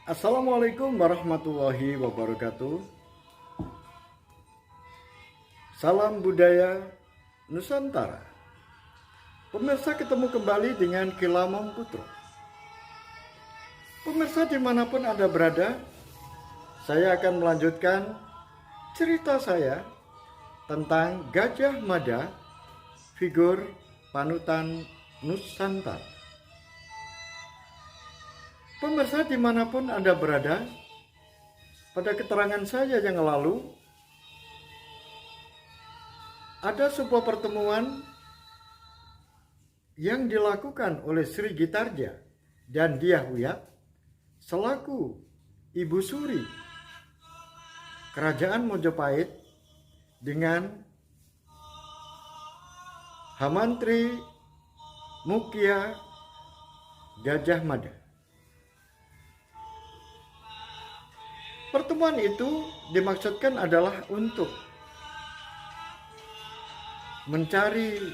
Assalamualaikum warahmatullahi wabarakatuh. Salam budaya Nusantara. Pemirsa, ketemu kembali dengan Kilamong Putro. Pemirsa, dimanapun Anda berada, saya akan melanjutkan cerita saya tentang Gajah Mada, figur panutan Nusantara. Pemirsa, dimanapun Anda berada, pada keterangan saya yang lalu, ada sebuah pertemuan yang dilakukan oleh Sri Gitarja dan Dyah Wiyat selaku Ibu Suri Kerajaan Mojopahit dengan Hamantri Mukya Gajah Mada. Pertemuan itu dimaksudkan adalah untuk mencari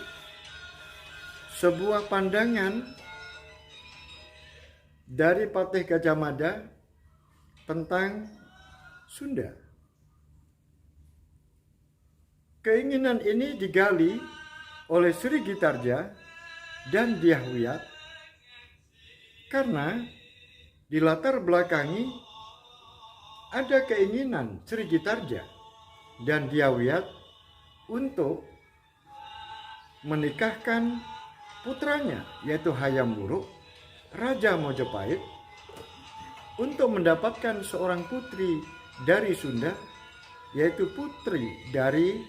sebuah pandangan dari Patih Gajah Mada tentang Sunda. Keinginan ini digali oleh Sri Gitarja dan Dyah Wiyat karena dilatar belakangi ada keinginan Sri Gitarja dan Dyah Wiyat untuk menikahkan putranya, yaitu Hayam Wuruk, Raja Mojopahit, untuk mendapatkan seorang putri dari Sunda, yaitu putri dari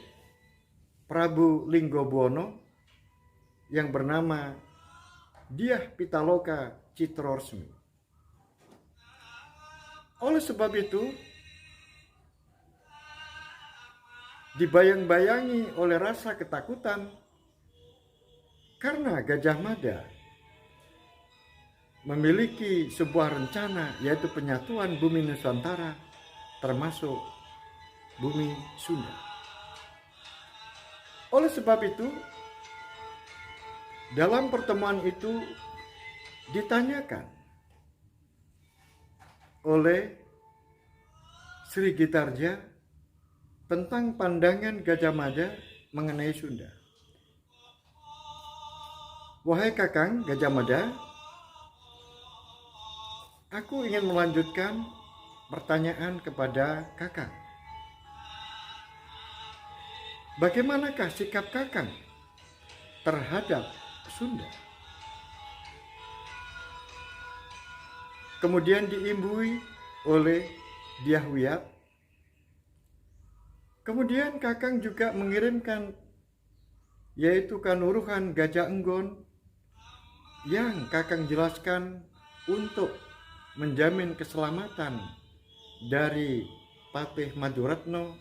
Prabu Linggobuwono yang bernama Dyah Pitaloka Citroresmi. Oleh sebab itu, dibayang-bayangi oleh rasa ketakutan karena Gajah Mada memiliki sebuah rencana, yaitu penyatuan bumi Nusantara termasuk bumi Sunda. Oleh sebab itu, dalam pertemuan itu ditanyakan oleh Sri Gitarja tentang pandangan Gajah Mada mengenai Sunda. Wahai Kakang Gajah Mada, aku ingin melanjutkan pertanyaan kepada Kakang. Bagaimanakah sikap Kakang terhadap Sunda? Kemudian diimbui oleh Dyah Wiyat. Kemudian Kakang juga mengirimkan, yaitu Kanuruhan Gajah Enggon, yang Kakang jelaskan untuk menjamin keselamatan dari Patih Majoretno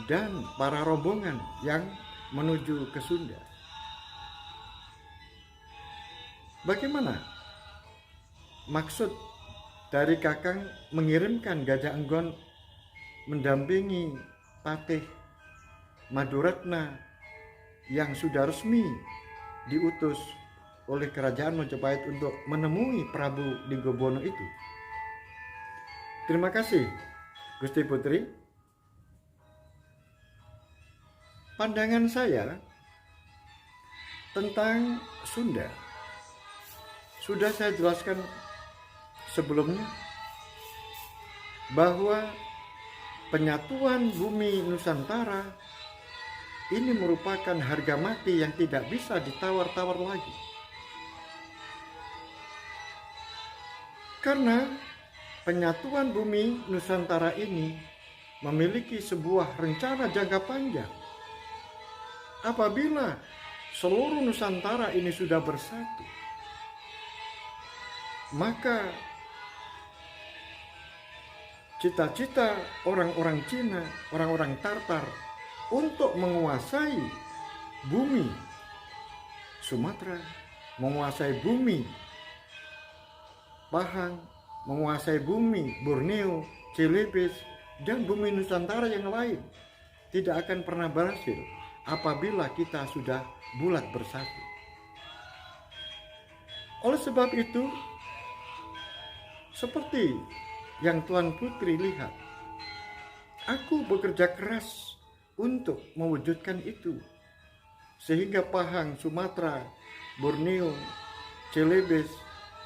dan para rombongan yang menuju ke Sunda. Bagaimana maksud dari Kakang mengirimkan Gajah Enggon mendampingi Patih Majoretno yang sudah resmi diutus oleh Kerajaan Mojopahit untuk menemui Prabu Linggobuwono itu? Terima kasih, Gusti Putri. Pandangan saya tentang Sunda sudah saya jelaskan sebelumnya, bahwa penyatuan bumi Nusantara ini merupakan harga mati yang tidak bisa ditawar-tawar lagi. Karena penyatuan bumi Nusantara ini memiliki sebuah rencana jangka panjang. Apabila seluruh Nusantara ini sudah bersatu, maka cita-cita orang-orang Cina, orang-orang Tartar untuk menguasai bumi Sumatera, menguasai bumi Pahang, menguasai bumi Borneo, Celebes, dan bumi Nusantara yang lain tidak akan pernah berhasil apabila kita sudah bulat bersatu. Oleh sebab itu, seperti yang Tuan Putri lihat. Aku bekerja keras untuk mewujudkan itu. Sehingga Pahang, Sumatera, Borneo, Celebes,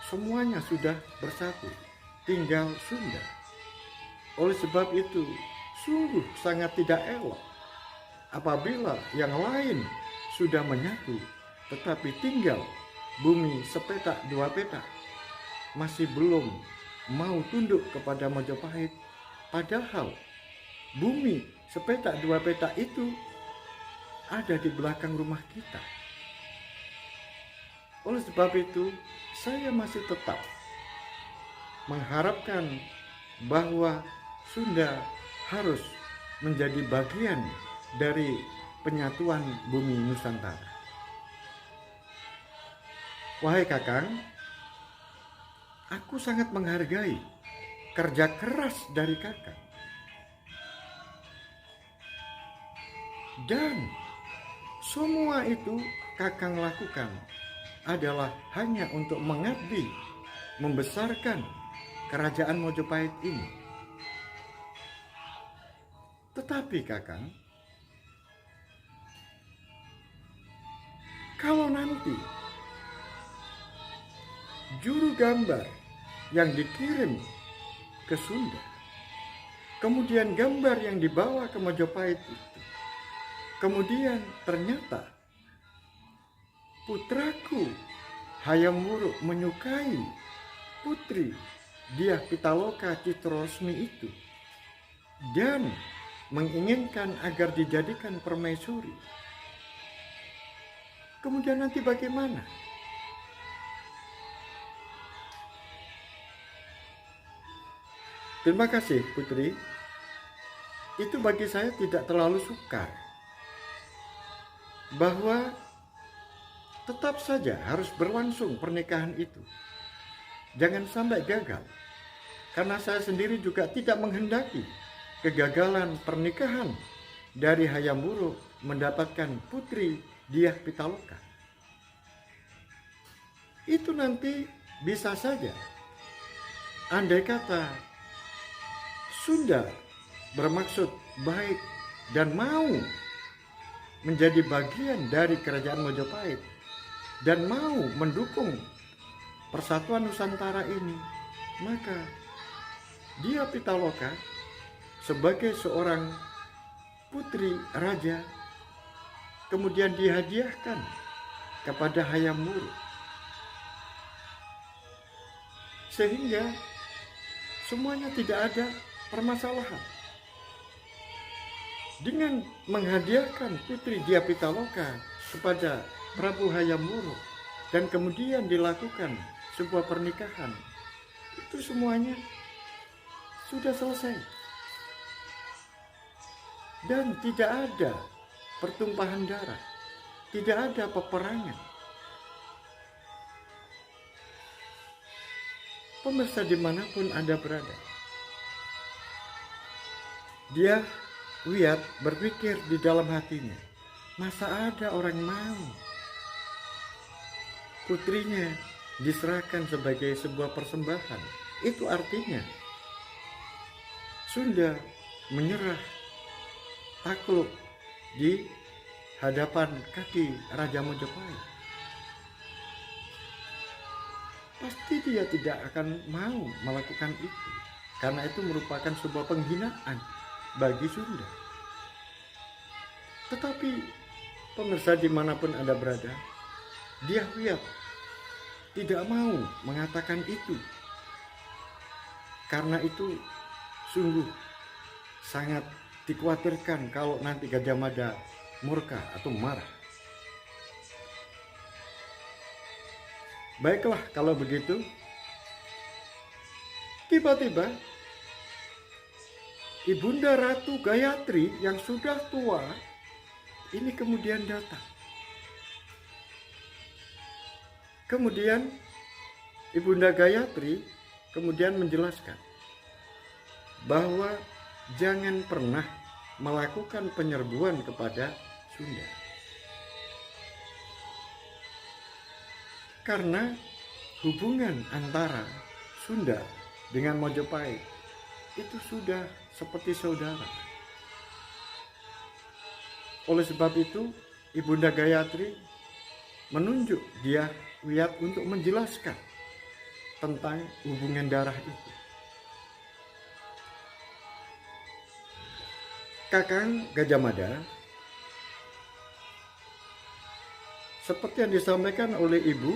semuanya sudah bersatu. Tinggal Sunda. Oleh sebab itu, sungguh sangat tidak elok apabila yang lain sudah menyatu, tetapi tinggal bumi sepetak dua petak masih belum mau tunduk kepada Majapahit, padahal bumi sepetak dua petak itu ada di belakang rumah kita. Oleh sebab itu, saya masih tetap mengharapkan bahwa Sunda harus menjadi bagian dari penyatuan bumi Nusantara. Wahai Kakang, aku sangat menghargai kerja keras dari Kakang. Dan semua itu Kakang lakukan adalah hanya untuk mengabdi, membesarkan kerajaan Majapahit ini. Tetapi Kakang, kalau nanti juru gambar yang dikirim ke Sunda, kemudian gambar yang dibawa ke Majapahit itu, kemudian ternyata putraku Hayam Wuruk menyukai putri Dyah Pitaloka Citrosmi itu dan menginginkan agar dijadikan permaisuri. Kemudian nanti bagaimana? Terima kasih Putri. Itu bagi saya tidak terlalu sukar. Bahwa tetap saja harus berlangsung pernikahan itu. Jangan sampai gagal. Karena saya sendiri juga tidak menghendaki kegagalan pernikahan dari Hayam Wuruk mendapatkan putri Dyah Pitaloka. Itu nanti bisa saja, andai kata Sunda bermaksud baik dan mau menjadi bagian dari kerajaan Majapahit dan mau mendukung persatuan Nusantara ini, maka Dyah Pitaloka sebagai seorang putri raja kemudian dihadiahkan kepada Hayam Wuruk, sehingga semuanya tidak ada permasalahan. Dengan menghadiahkan putri Dyah Pitaloka kepada Prabu Hayam Wuruk dan kemudian dilakukan sebuah pernikahan, itu semuanya sudah selesai. Dan tidak ada pertumpahan darah, tidak ada peperangan. Pemirsa dimanapun Anda berada, dia Wiyat berpikir di dalam hatinya, masa ada orang mau putrinya diserahkan sebagai sebuah persembahan? Itu artinya Sunda menyerah takluk di hadapan kaki Raja Majapahit. Pasti dia tidak akan mau melakukan itu, karena itu merupakan sebuah penghinaan bagi Sunda. Tetapi pemirsa dimanapun Anda berada, Dyah Wiyat tidak mau mengatakan itu, karena itu sungguh sangat dikhawatirkan kalau nanti Gajah Mada murka atau marah. Baiklah kalau begitu. Tiba-tiba Ibunda Ratu Gayatri yang sudah tua ini kemudian datang. Kemudian Ibunda Gayatri kemudian menjelaskan bahwa jangan pernah melakukan penyerbuan kepada Sunda. Karena hubungan antara Sunda dengan Majapahit itu sudah seperti saudara. Oleh sebab itu, Ibunda Gayatri menunjuk dia Wiyat untuk menjelaskan tentang hubungan darah itu. Kakang Gajah Mada, seperti yang disampaikan oleh Ibu,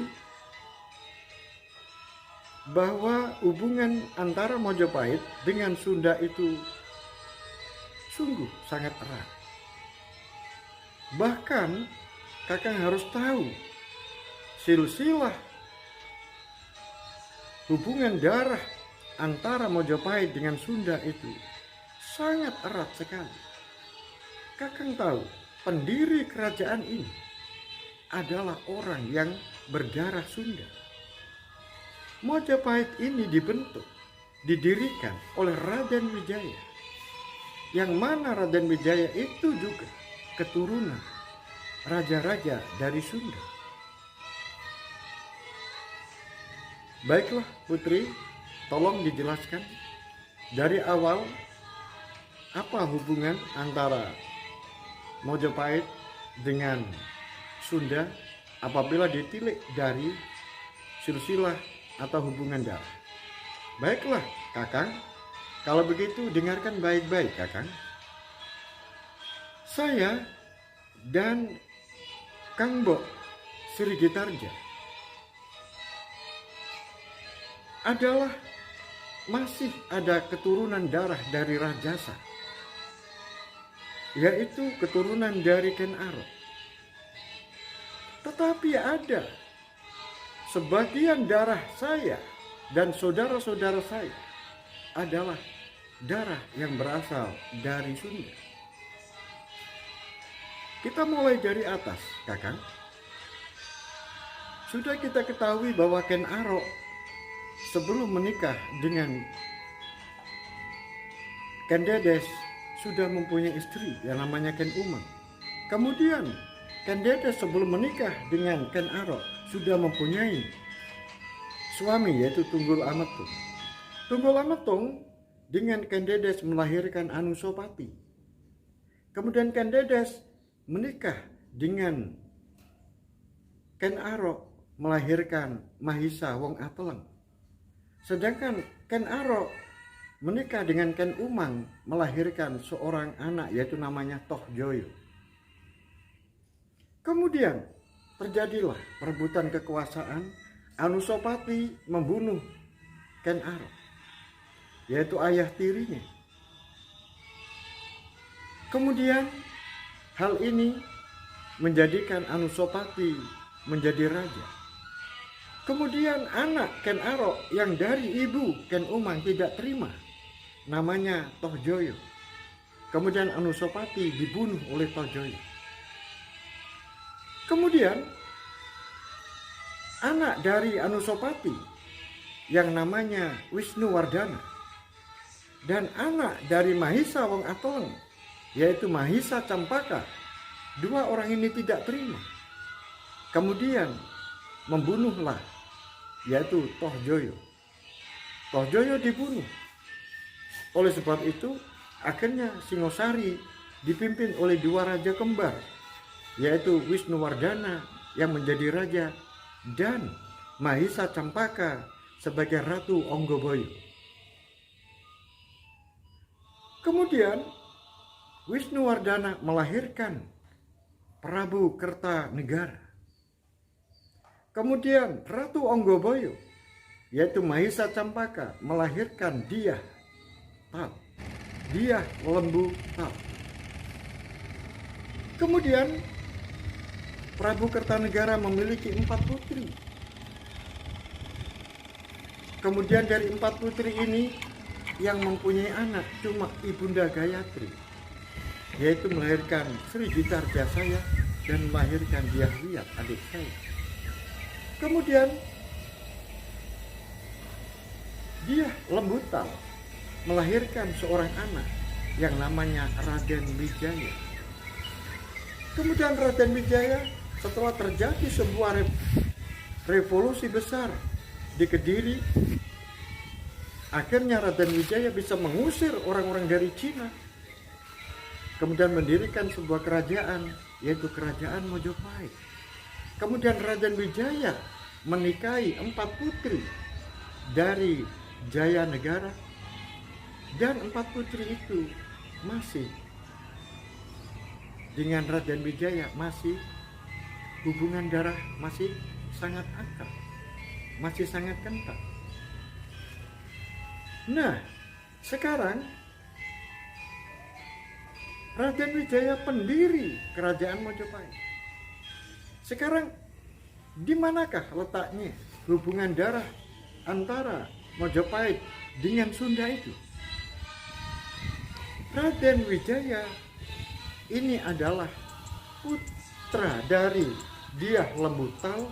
bahwa hubungan antara Mojopahit dengan Sunda itu sungguh sangat erat. Bahkan Kakang harus tahu silsilah hubungan darah antara Mojopahit dengan Sunda itu sangat erat sekali. Kakang tahu pendiri kerajaan ini adalah orang yang berdarah Sunda. Mojopahit ini didirikan oleh Raden Wijaya, yang mana Raden Wijaya itu juga keturunan raja-raja dari Sunda. Baiklah Putri, tolong dijelaskan dari awal apa hubungan antara Mojopahit dengan Sunda apabila ditilik dari silsilah atau hubungan darah. Baiklah Kakang, kalau begitu dengarkan baik-baik Kakang. Saya dan Kang Mbok Srigitarja adalah masih ada keturunan darah dari Rajasa, yaitu keturunan dari Ken Arok. Tetapi ada sebagian darah saya dan saudara-saudara saya adalah darah yang berasal dari Sunda. Kita mulai dari atas, Kakang. Sudah kita ketahui bahwa Ken Arok sebelum menikah dengan Ken Dedes sudah mempunyai istri yang namanya Ken Umang. Kemudian Ken Dedes sebelum menikah dengan Ken Arok sudah mempunyai suami, yaitu Tunggul Ametung. Tunggul Ametung dengan Ken Dedes melahirkan Anusapati. Kemudian Ken Dedes menikah dengan Ken Arok melahirkan Mahisa Wong Ateleng. Sedangkan Ken Arok menikah dengan Ken Umang melahirkan seorang anak, yaitu namanya Toh Joyo. Kemudian terjadilah perebutan kekuasaan. Anusapati membunuh Ken Arok, yaitu ayah tirinya. Kemudian hal ini menjadikan Anusapati menjadi raja. Kemudian anak Ken Arok yang dari ibu Ken Umang tidak terima, namanya Toh Joyo. Kemudian Anusapati dibunuh oleh Toh Joyo. Kemudian anak dari Anusapati yang namanya Wisnuwardana dan anak dari Mahisa Wong Ateleng, yaitu Mahisa Campaka, dua orang ini tidak terima. Kemudian membunuhlah, yaitu Toh Joyo. Toh Joyo dibunuh. Oleh sebab itu akhirnya Singosari dipimpin oleh dua raja kembar, yaitu Wisnuwardana yang menjadi raja dan Mahisa Campaka sebagai Ratu Onggoboyo. Kemudian Wisnuwardana melahirkan Prabu Kertanegara. Kemudian Ratu Onggoboyo, yaitu Mahisa Campaka, melahirkan Dyah Tal, Dyah Lembu Tal. Kemudian Prabu Kertanegara memiliki 4 putri. Kemudian dari 4 putri ini yang mempunyai anak cuma Ibunda Gayatri, yaitu melahirkan Srigitarja saya dan melahirkan Dyah Wiyat adik saya. Kemudian Dyah Lembu Tal melahirkan seorang anak yang namanya Raden Wijaya. Kemudian Raden Wijaya, setelah terjadi sebuah revolusi besar di Kediri, Akhirnya Raden Wijaya bisa mengusir orang-orang dari Cina. Kemudian mendirikan sebuah kerajaan, yaitu kerajaan Mojopahit. Kemudian Raden Wijaya menikahi 4 putri dari Jaya Negara. Dan 4 putri itu masih dengan Raden Wijaya, masih hubungan darah masih sangat akrab, masih sangat kental. Nah, sekarang Raden Wijaya pendiri kerajaan Mojopahit. Sekarang di manakah letaknya hubungan darah antara Mojopahit dengan Sunda itu? Raden Wijaya ini adalah putra dari Dyah Lembutal.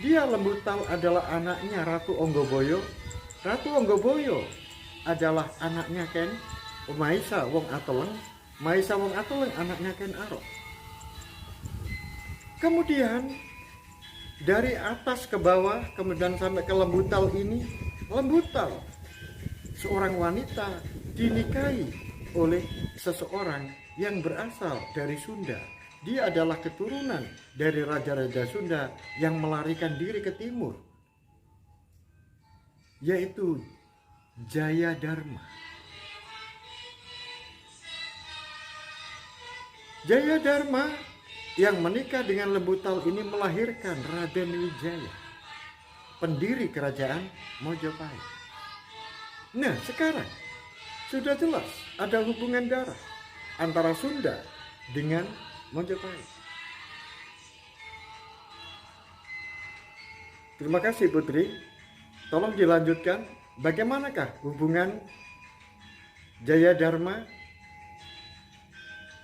Dyah Lembutal adalah anaknya Ratu Onggoboyo. Ratu Onggoboyo adalah anaknya Ken Maisa Wong Ateleng. Maisa Wong Ateleng anaknya Ken Arok. Kemudian dari atas ke bawah, kemudian sampai ke Lembutal ini, Lembutal seorang wanita dinikahi oleh seseorang yang berasal dari Sunda. Dia adalah keturunan dari raja-raja Sunda yang melarikan diri ke timur, yaitu Jayadharma. Jayadharma yang menikah dengan Lembutal ini melahirkan Raden Wijaya, pendiri kerajaan Mojopahit. Nah, sekarang sudah jelas ada hubungan darah antara Sunda dengan Mojopahit. Terima kasih Putri. Tolong dilanjutkan, bagaimanakah hubungan Jayadharma,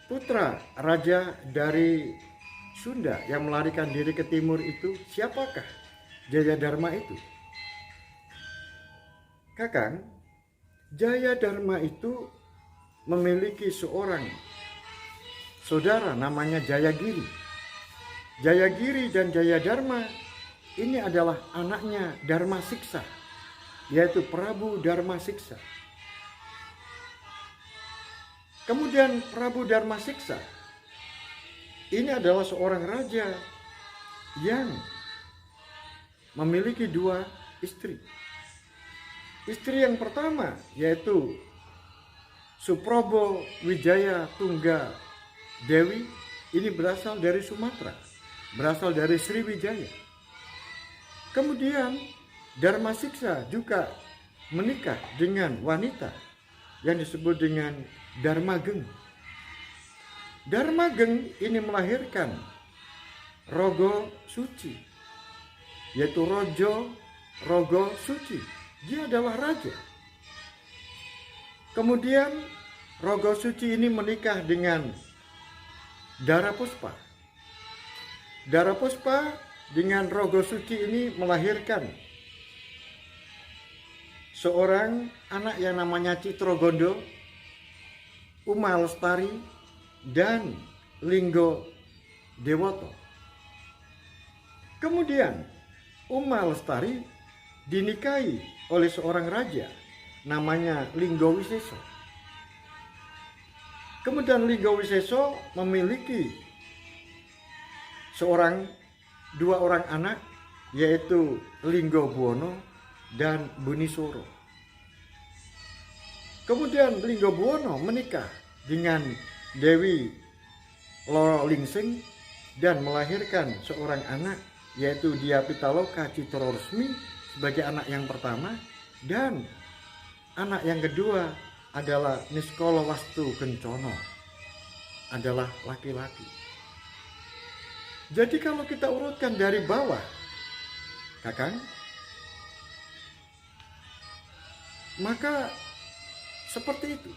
putra raja dari Sunda yang melarikan diri ke timur itu? Siapakah Jayadharma itu? Kakang, Jayadharma itu memiliki seorang saudara namanya Jayagiri. Jayagiri dan Jayadharma ini adalah anaknya Dharma Siksa, yaitu Prabu Dharma Siksa. Kemudian Prabu Dharma Siksa ini adalah seorang raja yang memiliki 2 istri. Istri yang pertama yaitu Suprobo Wijaya Tungga Dewi, ini berasal dari Sumatera, berasal dari Sriwijaya. Kemudian Dharma Siksa juga menikah dengan wanita yang disebut dengan Darmageng. Darmageng ini melahirkan Rogo Suci, yaitu Rogo Suci. Dia adalah raja. Kemudian Rogo Suci ini menikah dengan Darapuspa. Darapuspa dengan Rogo Suci ini melahirkan seorang anak yang namanya Citrogondo, Uma Lestari, dan Linggo Dewoto. Kemudian Uma Lestari dinikahi oleh seorang raja namanya Linggo Wiseso. Kemudian Linggo Wiseso memiliki 2 orang anak, yaitu Linggo Buwono dan Bunisoro. Kemudian Linggo Buwono menikah dengan Dewi Loro Lingsing dan melahirkan seorang anak, yaitu Dyah Pitaloka Citroresmi sebagai anak yang pertama, dan anak yang kedua adalah Niskolo Wastu Kencono, adalah laki-laki. Jadi kalau kita urutkan dari bawah, Kakang, maka seperti itu.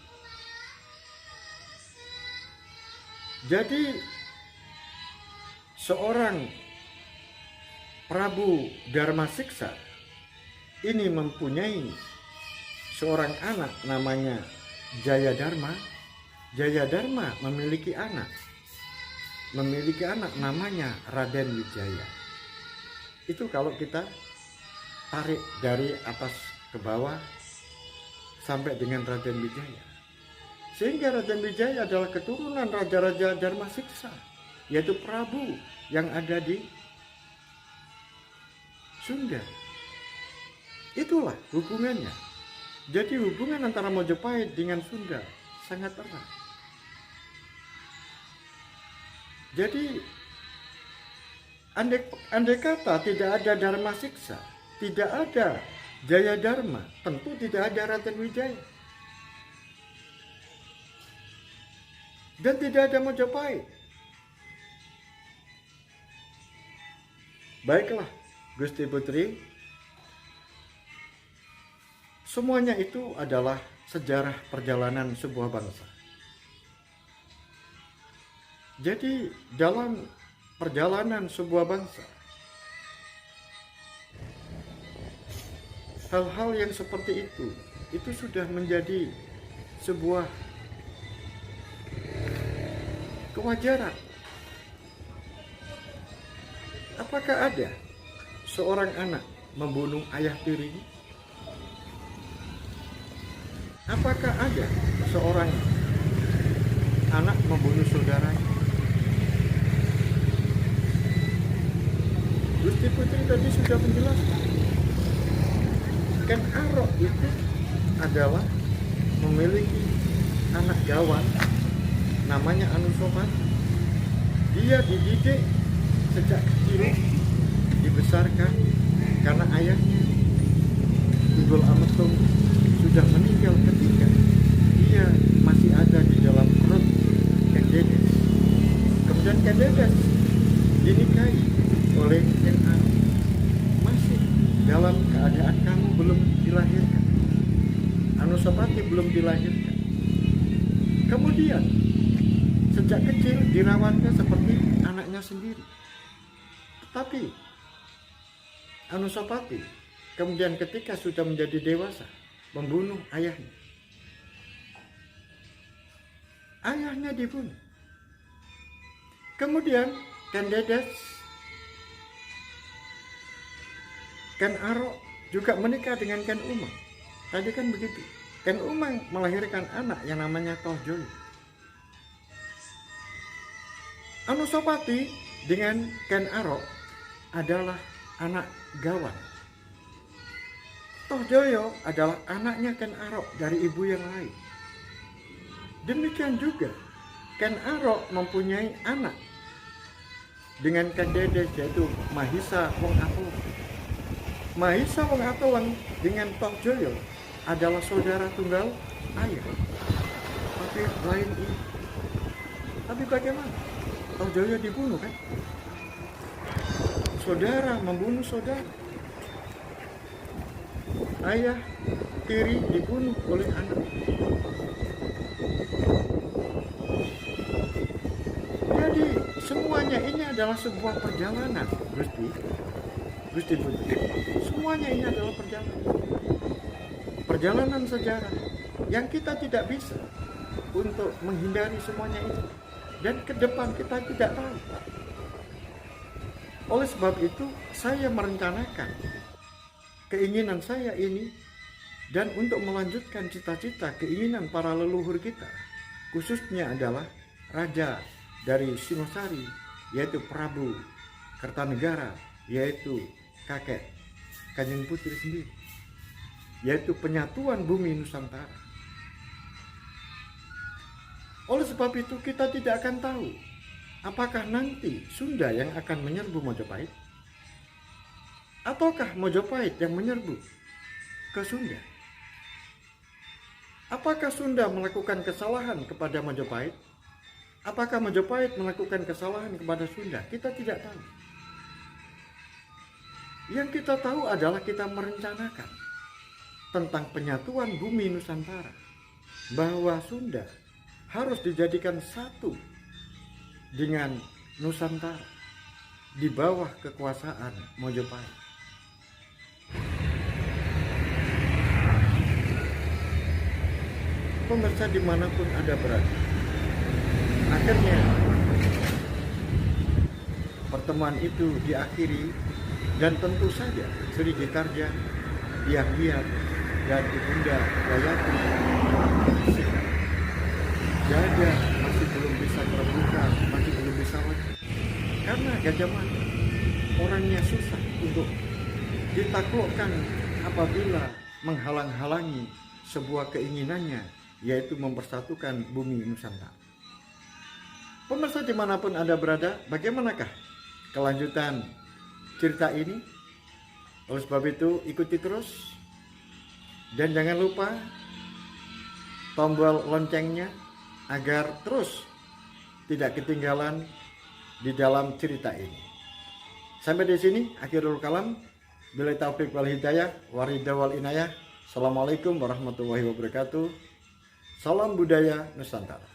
Jadi seorang Prabu Dharma Siksa ini mempunyai seorang anak namanya Jayadharma. Jayadharma memiliki anak namanya Raden Wijaya. Itu kalau kita tarik dari atas ke bawah sampai dengan Raden Wijaya. Sehingga Raden Wijaya adalah keturunan raja-raja Dharma Siksa, yaitu Prabu yang ada di Sunda. Itulah hubungannya. Jadi hubungan antara Majapahit dengan Sunda sangat erat. Jadi andai kata tidak ada Dharma Siksa, tidak ada Jaya Dharma, tentu tidak ada Raden Wijaya. Dan tidak ada Majapahit. Baiklah, Gusti Putri, semuanya itu adalah sejarah perjalanan sebuah bangsa. Jadi dalam perjalanan sebuah bangsa, hal-hal yang seperti itu sudah menjadi sebuah kewajaran. Apakah ada seorang anak membunuh ayah tirinya? Apakah ada seorang anak membunuh saudaranya? Gusti Putri tadi sudah menjelaskan. Ken Arok itu adalah memiliki anak gawan namanya Anusapati. Dia dididik sejak kecil, dibesarkan karena ayahnya Tunggul Ametung sudah meninggal ketika dia masih ada di dalam perut Ken Dedes. Kemudian Ken Dedes dinikahi oleh Ken Arok, masih dalam keadaan kamu belum dilahirkan. Anusapati belum dilahirkan. Kemudian sejak kecil dirawatnya seperti anaknya sendiri. Tetapi Anusapati kemudian ketika sudah menjadi dewasa membunuh ayahnya. Ayahnya dibunuh. Kemudian Ken Dedes, Ken Arok juga menikah dengan Ken Umang. Tadi kan begitu. Ken Umang melahirkan anak yang namanya Tohjoyo. Anusapati dengan Ken Arok adalah anak gawan. Tohjoyo adalah anaknya Ken Arok dari ibu yang lain. Demikian juga Ken Arok mempunyai anak dengan Ken Dedes, yaitu Mahisa Wong Atolang. Mahisa Wong Atolang dengan Tohjoyo adalah saudara tunggal ayah, tapi lain ini. Tapi bagaimana? Tohjoyo dibunuh kan? Saudara membunuh saudara. Ayah tiri dibunuh oleh anak. Jadi semuanya ini adalah sebuah perjalanan, Gusti Putri. Semuanya ini adalah perjalanan sejarah yang kita tidak bisa untuk menghindari semuanya itu. Dan ke depan kita tidak tahu. Oleh sebab itu saya merencanakan keinginan saya ini, dan untuk melanjutkan cita-cita keinginan para leluhur kita, khususnya adalah raja dari Singosari, yaitu Prabu Kertanegara, yaitu kakek Kanjeng Putri sendiri, yaitu penyatuan bumi Nusantara. Oleh sebab itu kita tidak akan tahu apakah nanti Sunda yang akan menyerbu Majapahit, ataukah Majapahit yang menyerbu ke Sunda. Apakah Sunda melakukan kesalahan kepada Majapahit? Apakah Majapahit melakukan kesalahan kepada Sunda? Kita tidak tahu. Yang kita tahu adalah kita merencanakan tentang penyatuan bumi Nusantara, bahwa Sunda harus dijadikan satu dengan Nusantara di bawah kekuasaan Majapahit. Pemirsa dimanapun Anda berada, akhirnya pertemuan itu diakhiri, dan tentu saja Sri Gitarja, Hyang Hyang, dan ibunda Wayati dada masih belum bisa terbuka, masih belum bisa lega. Karena Gajah Mada orangnya susah untuk ditaklukkan apabila menghalang-halangi sebuah keinginannya, yaitu mempersatukan bumi Nusantara. Pemirsa dimanapun Anda berada, bagaimanakah kelanjutan cerita ini? Oleh sebab itu ikuti terus dan jangan lupa tombol loncengnya agar terus tidak ketinggalan di dalam cerita ini. Sampai di sini akhirul kalam. Billahi taufiq wal hidayah, waridha wal inayah. Assalamualaikum warahmatullahi wabarakatuh. Salam budaya Nusantara.